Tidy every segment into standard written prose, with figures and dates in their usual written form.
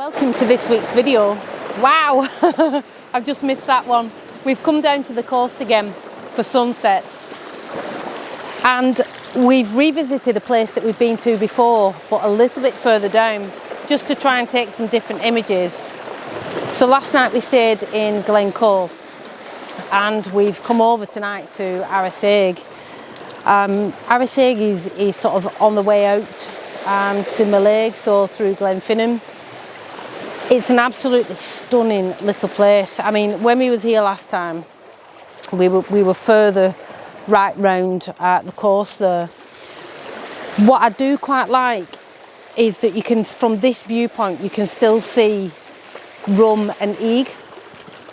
Welcome to this week's video. Wow, I've just missed that one. We've come down to the coast again for sunset, and we've revisited a place that we've been to before, but a little bit further down, just to try and take some different images. So last night we stayed in Glencoe, and we've come over tonight to Arisaig. Arisaig is sort of on the way out to Mallaig, so through Glenfinnan. It's an absolutely stunning little place. I mean, when we was here last time, we were further right round the coast there. What I do quite like is that you can, from this viewpoint, you can still see Rum and Eeg,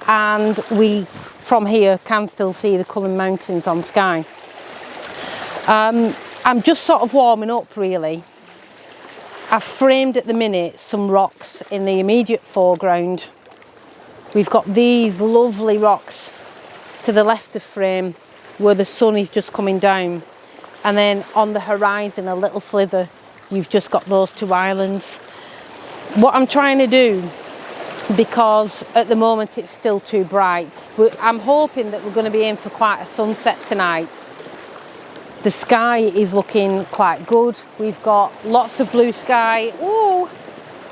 and we from here can still see the Cullen Mountains on Skye. I'm just sort of warming up really. I've framed at the minute some rocks in the immediate foreground. We've got these lovely rocks to the left of frame where the sun is just coming down, and then on the horizon, a little slither, you've just got those two islands. What I'm trying to do, because at the moment it's still too bright, I'm hoping that we're going to be in for quite a sunset tonight. The sky is looking quite good. We've got lots of blue sky, ooh,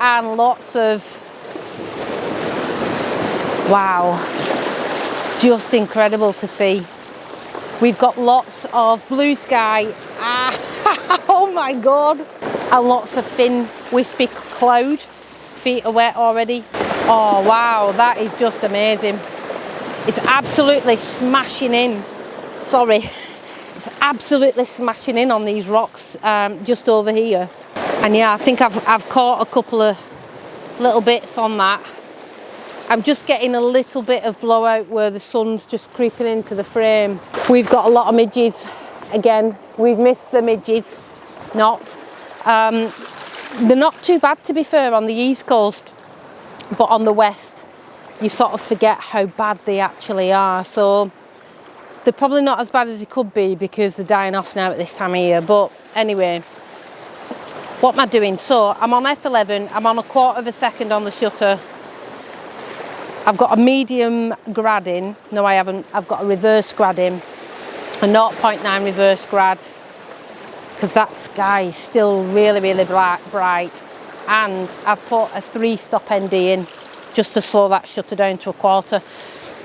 and lots of, wow, just incredible to see. We've got lots of blue sky, oh my God, and lots of thin, wispy cloud. Feet are wet already. Oh wow, that is just amazing. It's absolutely smashing in, sorry. It's absolutely smashing in on these rocks just over here, and yeah, I think I've caught a couple of little bits on that. I'm just getting a little bit of blowout where the sun's just creeping into the frame. We've got a lot of midges again. We've missed the midges. They're not too bad, to be fair, on the east coast, but on the west you sort of forget how bad they actually are. So they're probably not as bad as they could be because they're dying off now at this time of year. But anyway, what am I doing? So I'm on f11, I'm on 1/4 of a second on the shutter. I've got a medium grad in. No, I haven't. I've got a reverse grad in, a 0.9 reverse grad, because that sky is still really, really bright. And I've put a 3-stop ND in just to slow that shutter down to 1/4.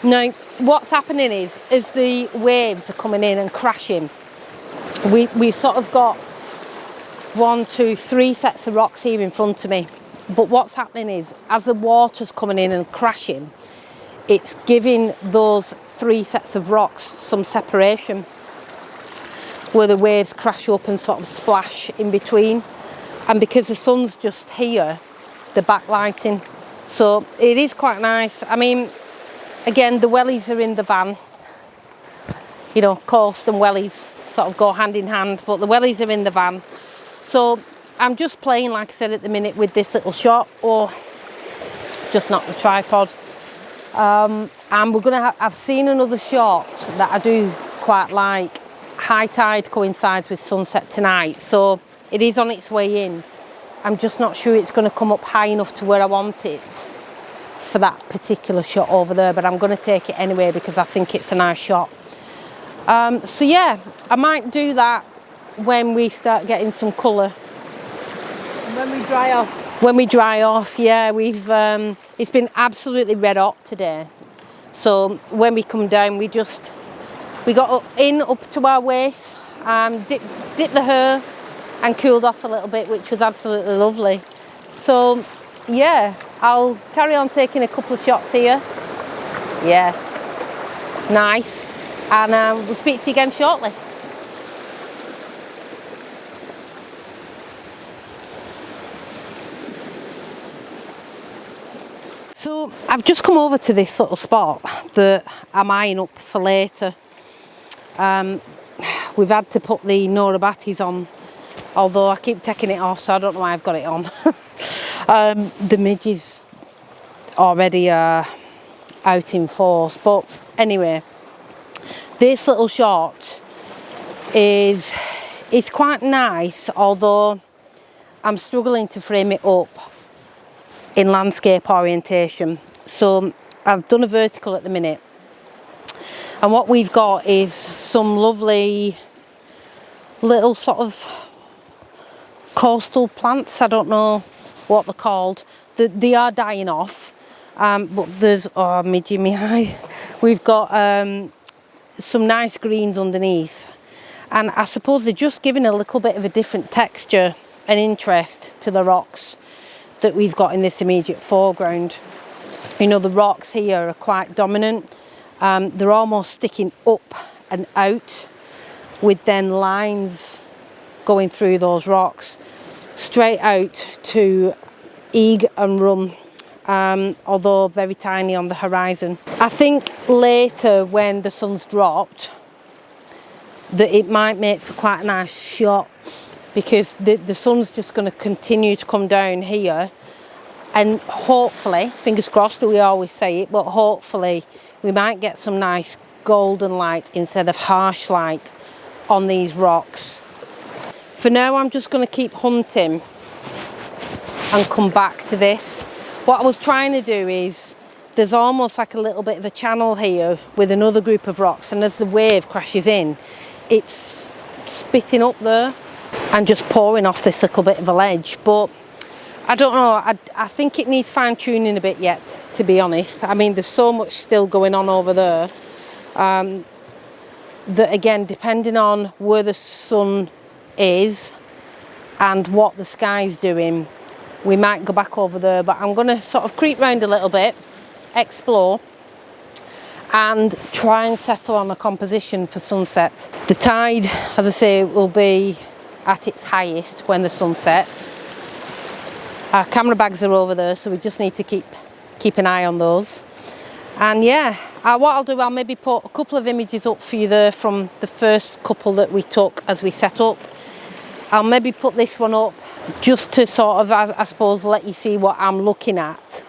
Now, what's happening is, as the waves are coming in and crashing, we've sort of got 1, 2, 3 sets of rocks here in front of me. But what's happening is, as the water's coming in and crashing, it's giving those 3 sets of rocks some separation, where the waves crash up and sort of splash in between. And because the sun's just here, the backlighting. So it is quite nice. I mean, again, the wellies are in the van. You know, coast and wellies sort of go hand in hand, but the wellies are in the van. So I'm just playing, like I said, at the minute with this little shot, or just knock the tripod. And we're gonna I've seen another shot that I do quite like. High tide coincides with sunset tonight, so it is on its way in. I'm just not sure it's going to come up high enough to where I want it for that particular shot over there, but I'm going to take it anyway because I think it's a nice shot. So yeah, I might do that when we start getting some colour. When we dry off. When we dry off, yeah. We've it's been absolutely red hot today, so when we come down, we got up to our waist, dipped the hair and cooled off a little bit, which was absolutely lovely. So yeah, I'll carry on taking a couple of shots here. Yes, nice, and we'll speak to you again shortly. So I've just come over to this little spot that I'm eyeing up for later. We've had to put the Nora Batties on, although I keep taking it off, so I don't know why I've got it on. The midges already are out in force, but anyway, this little shot is quite nice, although I'm struggling to frame it up in landscape orientation. So I've done a vertical at the minute, and what we've got is some lovely little sort of coastal plants. I don't know what they're called. They are dying off, but there's, oh, me Jimmy eye, we've got some nice greens underneath, and I suppose they're just giving a little bit of a different texture and interest to the rocks that we've got in this immediate foreground. You know, the rocks here are quite dominant. They're almost sticking up and out, with then lines going through those rocks straight out to Eag and Rum, although very tiny on the horizon. I think later when the sun's dropped that it might make for quite a nice shot, because the sun's just going to continue to come down here, and hopefully, fingers crossed, we always say it, but hopefully we might get some nice golden light instead of harsh light on these rocks. For now, I'm just going to keep hunting and come back to this. What I was trying to do is, there's almost like a little bit of a channel here with another group of rocks, and as the wave crashes in, it's spitting up there and just pouring off this little bit of a ledge. But I don't know, I think it needs fine-tuning a bit yet, to be honest. I mean, there's so much still going on over there, that again, depending on where the sun is and what the sky's doing, we might go back over there. But I'm going to sort of creep round a little bit, explore, and try and settle on a composition for sunset. The tide, as I say, will be at its highest when the sun sets. Our camera bags are over there, so we just need to keep an eye on those. And yeah, what I'll do, I'll maybe put a couple of images up for you there from the first couple that we took as we set up. I'll maybe put this one up just to sort of, I suppose, let you see what I'm looking at.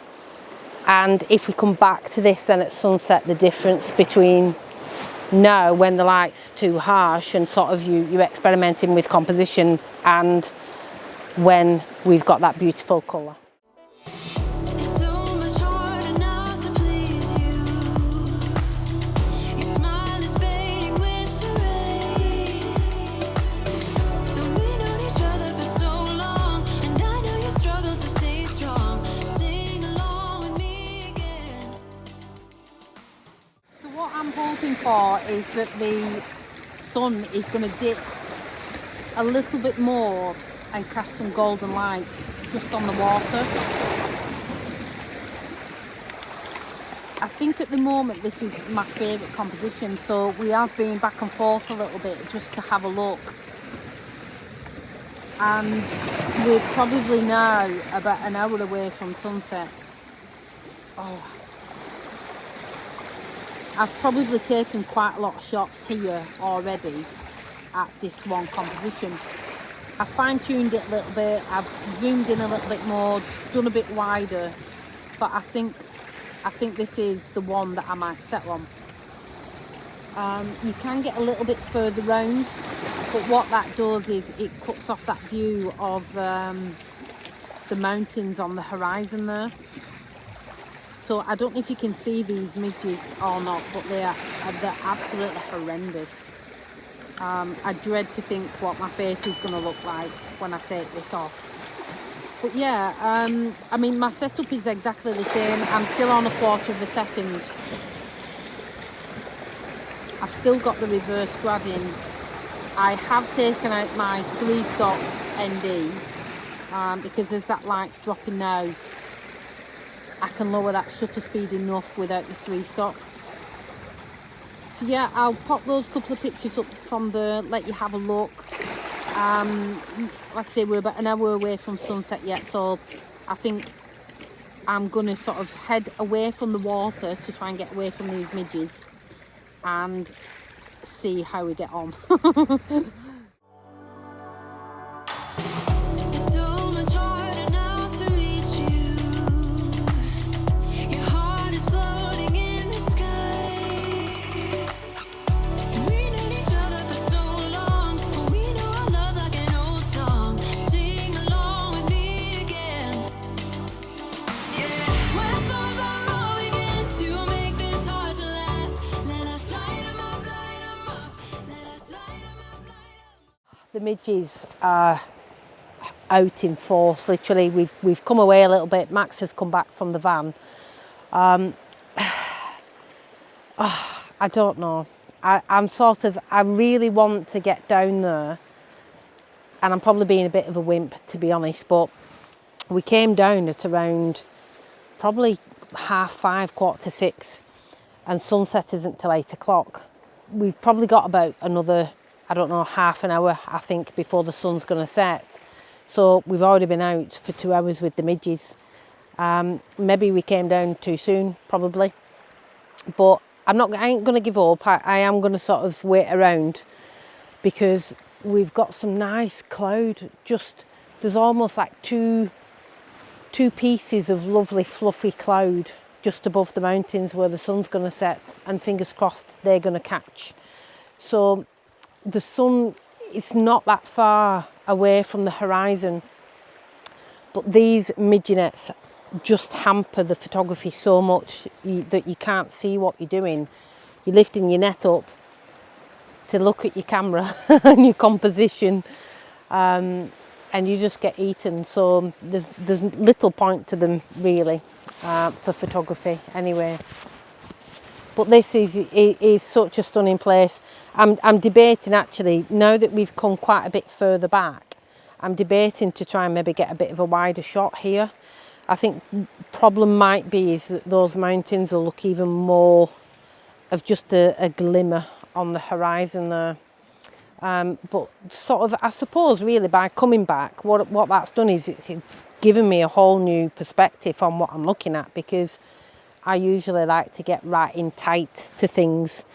And if we come back to this then at sunset, the difference between now when the light's too harsh and sort of you're experimenting with composition, and when we've got that beautiful colour. For is that the sun is going to dip a little bit more and cast some golden light just on the water. I think at the moment this is my favourite composition, so we have been back and forth a little bit just to have a look, and we're probably now about an hour away from sunset. Oh, I've probably taken quite a lot of shots here already at this one composition. I've fine-tuned it a little bit, I've zoomed in a little bit more, done a bit wider, but I think this is the one that I might settle on. You can get a little bit further round, but what that does is it cuts off that view of the mountains on the horizon there. So I don't know if you can see these midges or not, but they're absolutely horrendous. I dread to think what my face is going to look like when I take this off. But yeah, I mean, my setup is exactly the same. I'm still on 1/4 of a second. I've still got the reverse grad in. I have taken out my 3-stop ND because as that light's dropping now, I can lower that shutter speed enough without the 3-stop. So yeah, I'll pop those couple of pictures up from there, let you have a look. Like I say, we're about an hour away from sunset yet, so I think I'm going to sort of head away from the water to try and get away from these midges and see how we get on. The midges are out in force. Literally, we've come away a little bit. Max has come back from the van. I don't know. I really want to get down there, and I'm probably being a bit of a wimp, to be honest, but we came down at around probably 5:30, 5:45, and sunset isn't till 8 o'clock. We've probably got about another, I don't know, half an hour, I think, before the sun's going to set. So we've already been out for 2 hours with the midges. Maybe we came down too soon, probably. But I ain't going to give up. I am going to sort of wait around, because we've got some nice cloud. There's almost like two pieces of lovely fluffy cloud just above the mountains where the sun's going to set, and fingers crossed they're going to catch. So the sun, it's not that far away from the horizon, but these midginets just hamper the photography so much that you can't see what you're doing. You're lifting your net up to look at your camera and your composition, and you just get eaten. So there's little point to them really for photography anyway. But this is such a stunning place. I'm debating, actually, now that we've come quite a bit further back, I'm debating to try and maybe get a bit of a wider shot here. I think problem might be is that those mountains will look even more of just a glimmer on the horizon there. But sort of, I suppose, really, by coming back, what that's done is it's given me a whole new perspective on what I'm looking at, because I usually like to get right in tight to things,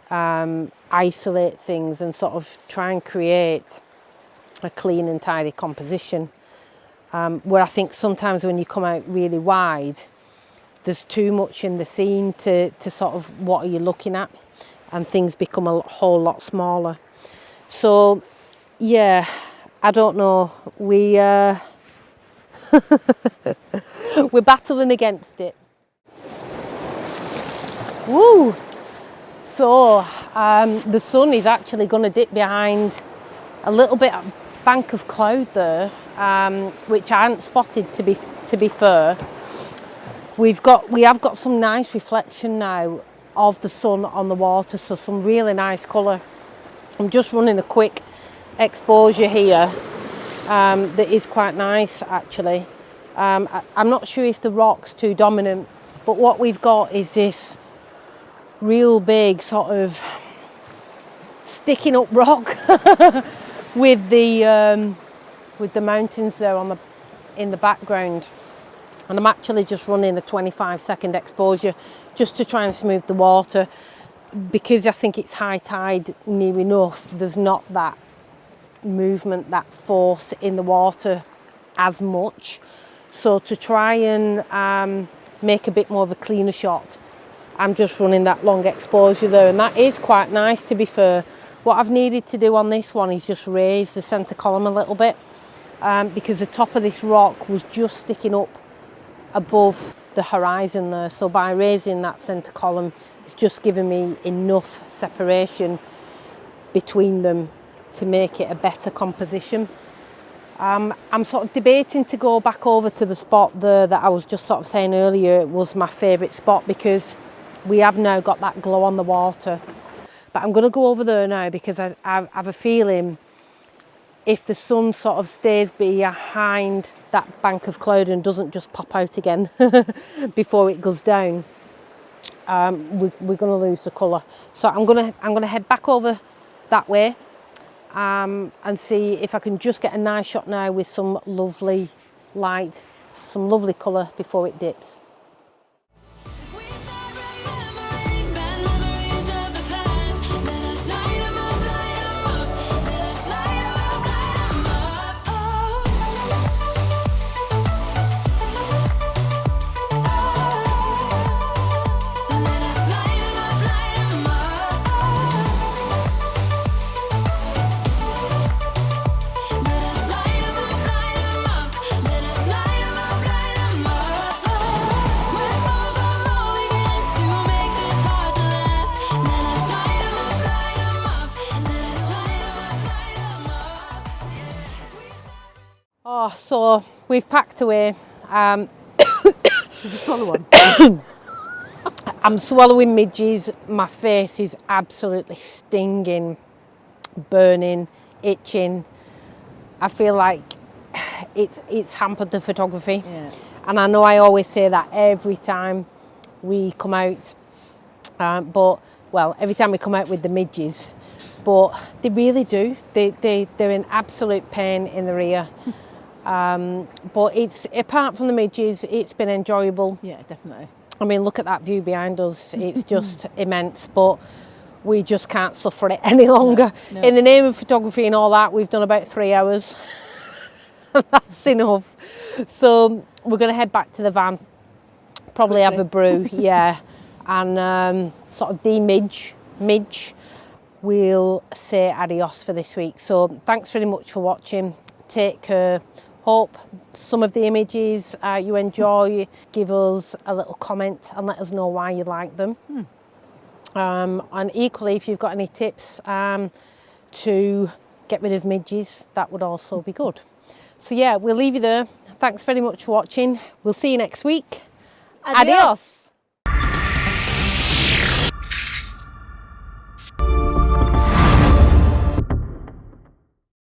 isolate things, and sort of try and create a clean and tidy composition. Where I think sometimes when you come out really wide, there's too much in the scene to sort of what are you looking at, and things become a whole lot smaller. So yeah, I don't know, we're battling against it. Woo! So the sun is actually going to dip behind a little bit of bank of cloud there, which I hadn't spotted, to be fair. We have got some nice reflection now of the sun on the water, so some really nice colour. I'm just running a quick exposure here that is quite nice, actually. I'm not sure if the rock's too dominant, but what we've got is this real big sort of sticking up rock with the mountains there in the background. And I'm actually just running a 25-second exposure just to try and smooth the water, because I think it's high tide near enough. There's not that movement, that force in the water as much. So to try and make a bit more of a cleaner shot, I'm just running that long exposure there, and that is quite nice, to be fair. What I've needed to do on this one is just raise the centre column a little bit, because the top of this rock was just sticking up above the horizon there. So by raising that centre column, it's just given me enough separation between them to make it a better composition. I'm sort of debating to go back over to the spot there that I was just sort of saying earlier was my favourite spot, because we have now got that glow on the water. But I'm going to go over there now, because I have a feeling if the sun sort of stays behind that bank of cloud and doesn't just pop out again before it goes down, we're going to lose the colour. So I'm going to head back over that way and see if I can just get a nice shot now with some lovely light, some lovely colour before it dips. Oh, so we've packed away. Did you swallow one? I'm swallowing midges. My face is absolutely stinging, burning, itching. I feel like it's hampered the photography. Yeah. And I know I always say that every time we come out, every time we come out with the midges, but they really do. They're an absolute pain in the rear. But it's, apart from the midges, it's been enjoyable. Yeah, definitely. I mean, look at that view behind us. It's just immense, but we just can't suffer it any longer. No. In the name of photography and all that, we've done about 3 hours. That's enough. So we're going to head back to the van, probably have a brew, yeah, and sort of midge. We'll say adios for this week. So thanks very much for watching. Take care. Hope some of the images you enjoy. Give us a little comment and let us know why you like them. And equally, if you've got any tips to get rid of midges, that would also be good. So yeah, we'll leave you there. Thanks very much for watching. We'll see you next week. Adios.